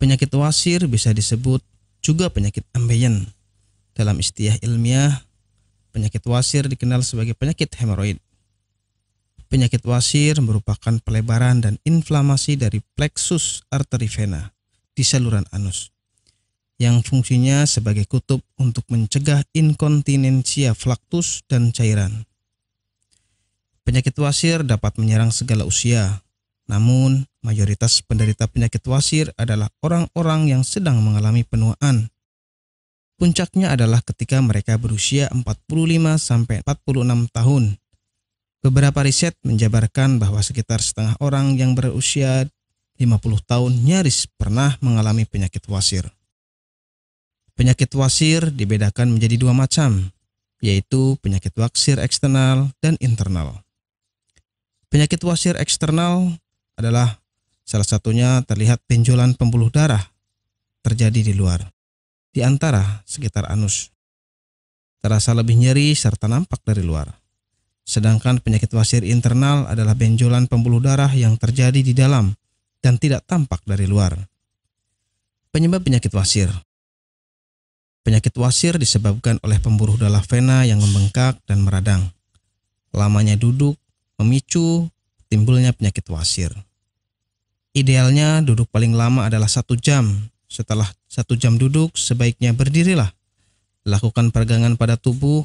Penyakit wasir bisa disebut juga penyakit ambeien. Dalam istilah ilmiah, penyakit wasir dikenal sebagai penyakit hemoroid. Penyakit wasir merupakan pelebaran dan inflamasi dari plexus arteri vena di saluran anus, yang fungsinya sebagai kutub untuk mencegah inkontinensia flaktus dan cairan. Penyakit wasir dapat menyerang segala usia, namun mayoritas penderita penyakit wasir adalah orang-orang yang sedang mengalami penuaan. Puncaknya adalah ketika mereka berusia 45-46 tahun. Beberapa riset menjabarkan bahwa sekitar setengah orang yang berusia 50 tahun nyaris pernah mengalami penyakit wasir. Penyakit wasir dibedakan menjadi dua macam, yaitu penyakit wasir eksternal dan internal. Penyakit wasir eksternal adalah salah satunya terlihat benjolan pembuluh darah terjadi di luar, di antara sekitar anus. Terasa lebih nyeri serta nampak dari luar. Sedangkan penyakit wasir internal adalah benjolan pembuluh darah yang terjadi di dalam dan tidak tampak dari luar. Penyebab penyakit wasir. Penyakit wasir disebabkan oleh pembuluh darah vena yang membengkak dan meradang. Lamanya duduk memicu timbulnya penyakit wasir. Idealnya duduk paling lama adalah 1 jam. Setelah 1 jam duduk, sebaiknya berdirilah. Lakukan peregangan pada tubuh,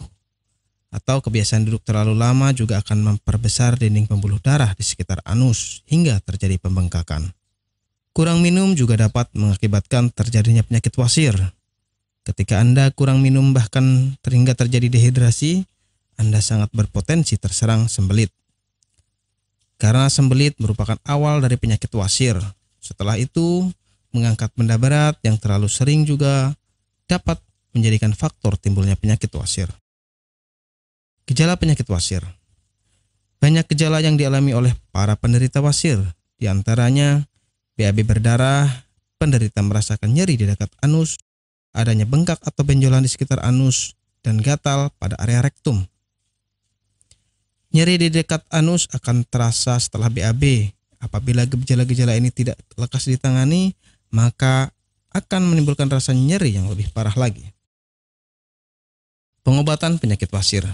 atau kebiasaan duduk terlalu lama juga akan memperbesar dinding pembuluh darah di sekitar anus hingga terjadi pembengkakan. Kurang minum juga dapat mengakibatkan terjadinya penyakit wasir. Ketika Anda kurang minum bahkan hingga terjadi dehidrasi, Anda sangat berpotensi terserang sembelit. Karena sembelit merupakan awal dari penyakit wasir. Setelah itu, mengangkat benda berat yang terlalu sering juga dapat menjadikan faktor timbulnya penyakit wasir. Gejala penyakit wasir. Banyak gejala yang dialami oleh para penderita wasir. Di antaranya, BAB berdarah, penderita merasakan nyeri di dekat anus, adanya bengkak atau benjolan di sekitar anus, dan gatal pada area rektum. Nyeri di dekat anus akan terasa setelah BAB. Apabila gejala-gejala ini tidak lekas ditangani, maka akan menimbulkan rasa nyeri yang lebih parah lagi. Pengobatan penyakit wasir.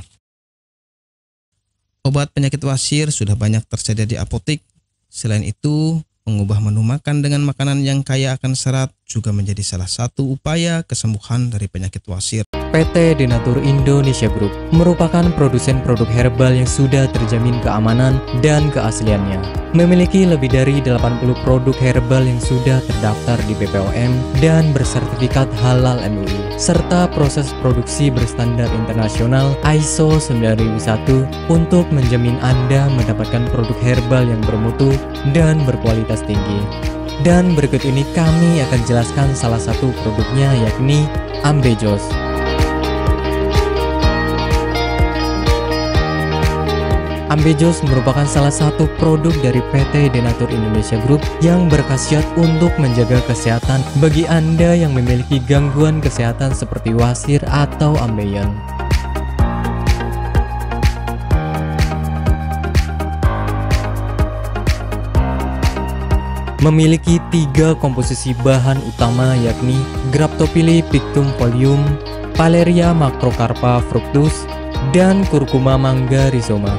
Obat penyakit wasir sudah banyak tersedia di apotik. Selain itu, mengubah menu makan dengan makanan yang kaya akan serat juga menjadi salah satu upaya kesembuhan dari penyakit wasir. PT Denatur Indonesia Group merupakan produsen produk herbal yang sudah terjamin keamanan dan keasliannya. Memiliki lebih dari 80 produk herbal yang sudah terdaftar di BPOM dan bersertifikat halal MUI, serta proses produksi berstandar internasional ISO 9001 untuk menjamin Anda mendapatkan produk herbal yang bermutu dan berkualitas tinggi. Dan berikut ini kami akan jelaskan salah satu produknya, yakni Ambejos. Ambejos merupakan salah satu produk dari PT Denatur Indonesia Group yang berkhasiat untuk menjaga kesehatan bagi Anda yang memiliki gangguan kesehatan seperti wasir atau ambeien. Memiliki 3 komposisi bahan utama, yakni Graptophylla pictum folium, Paleria macrocarpa fructus, dan Curcuma mangga rhizoma.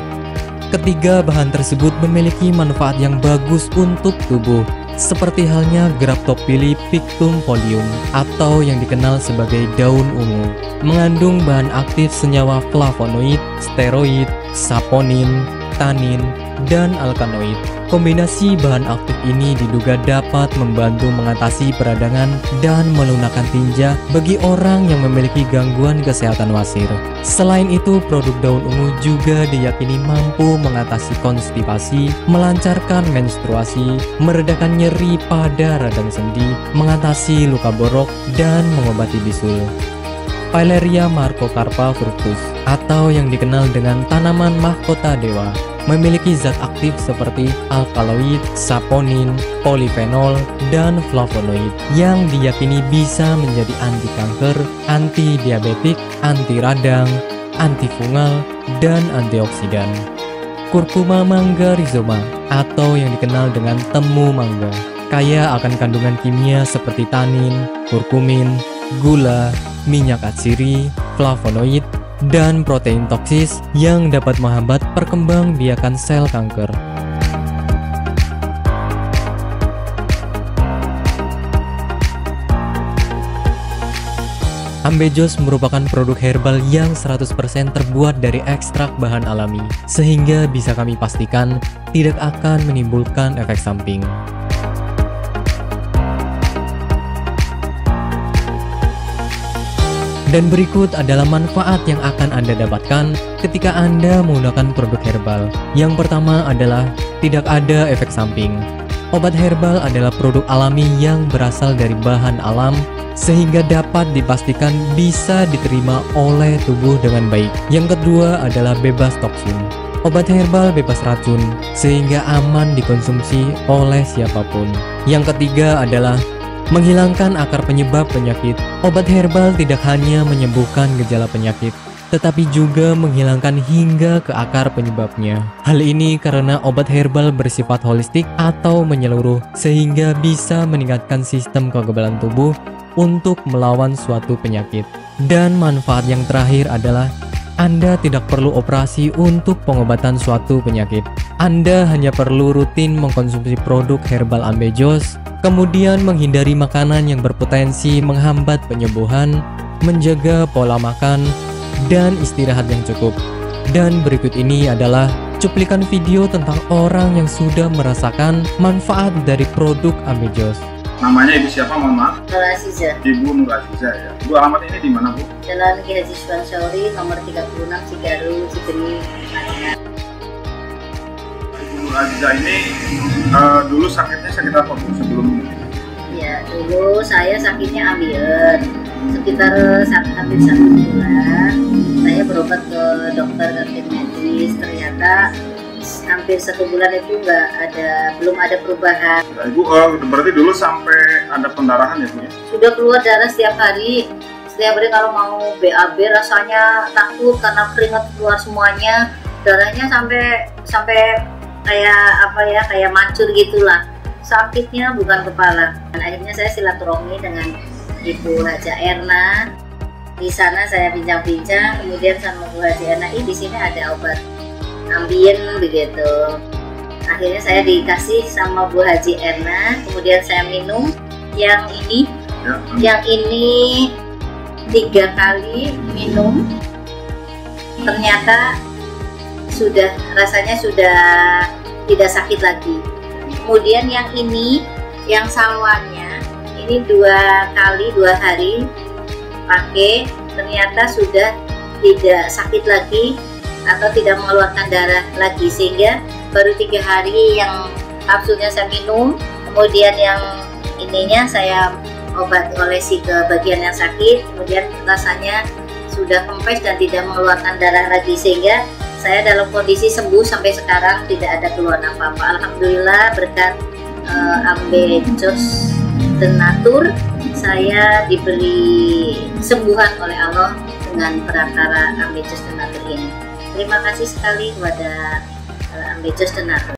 Ketiga bahan tersebut memiliki manfaat yang bagus untuk tubuh, seperti halnya Graptophylla pictum folium atau yang dikenal sebagai daun ungu. Mengandung bahan aktif senyawa flavonoid, steroid, saponin, tanin, dan alkaloid. Kombinasi bahan aktif ini diduga dapat membantu mengatasi peradangan dan melunakkan tinja bagi orang yang memiliki gangguan kesehatan wasir. Selain itu, produk daun ungu juga diyakini mampu mengatasi konstipasi, melancarkan menstruasi, meredakan nyeri pada radang sendi, mengatasi luka borok, dan mengobati bisul. Paleria macrocarpa fructus atau yang dikenal dengan tanaman mahkota dewa memiliki zat aktif seperti alkaloid, saponin, polifenol, dan flavonoid yang diyakini bisa menjadi anti kanker, anti diabetik, anti radang, antifungal, dan antioksidan. Curcuma mangga rhizoma atau yang dikenal dengan temu mangga kaya akan kandungan kimia seperti tanin, kurkumin, gula, minyak atsiri, flavonoid, dan protein toksis yang dapat menghambat perkembangbiakan sel kanker. Ambejos merupakan produk herbal yang 100% terbuat dari ekstrak bahan alami, sehingga bisa kami pastikan tidak akan menimbulkan efek samping. Dan berikut adalah manfaat yang akan Anda dapatkan ketika Anda menggunakan produk herbal. Yang pertama adalah tidak ada efek samping. Obat herbal adalah produk alami yang berasal dari bahan alam, sehingga dapat dipastikan bisa diterima oleh tubuh dengan baik. Yang kedua adalah bebas toksin. Obat herbal bebas racun, sehingga aman dikonsumsi oleh siapapun. Yang ketiga adalah menghilangkan akar penyebab penyakit. Obat herbal tidak hanya menyembuhkan gejala penyakit, tetapi juga menghilangkan hingga ke akar penyebabnya. Hal ini karena obat herbal bersifat holistik atau menyeluruh, sehingga bisa meningkatkan sistem kekebalan tubuh untuk melawan suatu penyakit. Dan manfaat yang terakhir adalah Anda tidak perlu operasi untuk pengobatan suatu penyakit. Anda hanya perlu rutin mengkonsumsi produk herbal Ambejos, kemudian menghindari makanan yang berpotensi menghambat penyembuhan, menjaga pola makan, dan istirahat yang cukup. Dan berikut ini adalah cuplikan video tentang orang yang sudah merasakan manfaat dari produk Ambejos. Namanya Ibu siapa, mohon maaf? Nur Aziza. Ibu Nur Aziza ya. Bu, alamat ini di mana, Bu? Jalan Ki Haji Suwansori, nomor 36, Cigaru, Cikini. Ibu Nur Aziza ini dulu sakitnya sakit apa, Bu, sebelum ini? Ya, dulu saya sakitnya ambeien. Sekitar hampir 1 bulan, saya berobat ke dokter kantin medis. Ternyata hampir 1 bulan itu belum ada perubahan. Nah, Ibu berarti dulu sampai ada pendarahan ya, Bu ya? Sudah keluar darah setiap hari. Setiap hari kalau mau BAB rasanya takut karena keringat keluar semuanya. Darahnya sampai kayak mancur gitulah. Sakitnya bukan kepala. Dan akhirnya saya silaturahmi dengan Ibu Haja Erna. Di sana saya bincang-bincang, kemudian sama Bu Haji Erna, di sini ada obat ambien begitu. Akhirnya saya dikasih sama Bu Haji Erna, kemudian saya minum yang ini. Yang ini 3 kali minum, ternyata rasanya sudah tidak sakit lagi. Kemudian yang ini, yang salwannya, ini 2 kali 2 hari pakai, ternyata sudah tidak sakit lagi atau tidak mengeluarkan darah lagi, sehingga baru 3 hari yang kapsulnya saya minum, kemudian yang ininya saya olesi ke bagian yang sakit, kemudian rasanya sudah kempes dan tidak mengeluarkan darah lagi, sehingga saya dalam kondisi sembuh sampai sekarang, tidak ada keluhan apa-apa. Alhamdulillah berkat Ambejos Tenatur, saya diberi sembuhan oleh Allah dengan perantara Ambejos Tenatur ini. Terima kasih sekali kepada Ambejos Tenatur.